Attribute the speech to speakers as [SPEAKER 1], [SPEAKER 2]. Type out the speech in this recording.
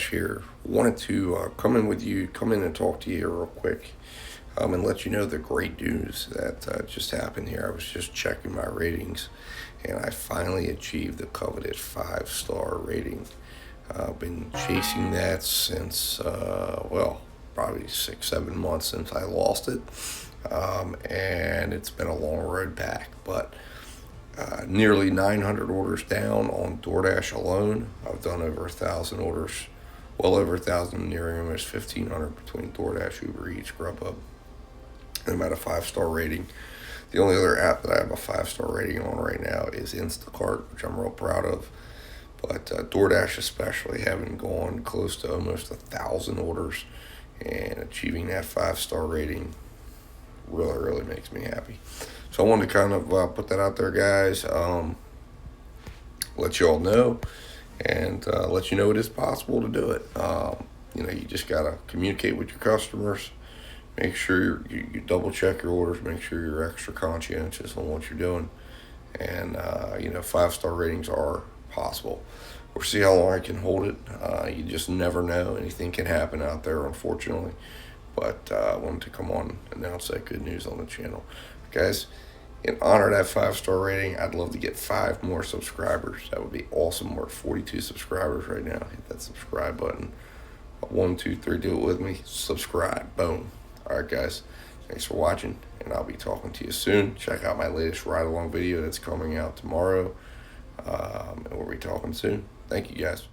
[SPEAKER 1] DoorDash here. Wanted to come in and talk to you here real quick, and let you know the great news that just happened here. I was just checking my ratings, and I finally achieved the coveted 5-star rating. I've been chasing that since, probably 6, 7 months since I lost it, and it's been a long road back, but nearly 900 orders down on DoorDash alone. I've done over 1,000 orders, well over 1,000, nearing almost 1,500 between DoorDash, Uber Eats, Grubhub. And I'm at a 5-star rating. The only other app that I have a 5-star rating on right now is Instacart, which I'm real proud of. But DoorDash especially, having gone close to almost 1,000 orders and achieving that 5-star rating, really makes me happy. So I wanted to kind of put that out there, guys. Let you all know, and let you know it is possible to do it. You just gotta communicate with your customers. Make sure you double check your orders. Make sure you're extra conscientious on what you're doing. And 5-star ratings are possible. We'll see how long I can hold it. You just never know. Anything can happen out there, unfortunately. But I wanted to come on and announce that good news on the channel. Guys, in honor of that 5-star rating, I'd love to get 5 more subscribers. That would be awesome. We're at 42 subscribers right now. Hit that subscribe button. 1, 2, 3, do it with me. Subscribe. Boom. All right, guys. Thanks for watching, and I'll be talking to you soon. Check out my latest ride-along video that's coming out tomorrow, and we'll be talking soon. Thank you, guys.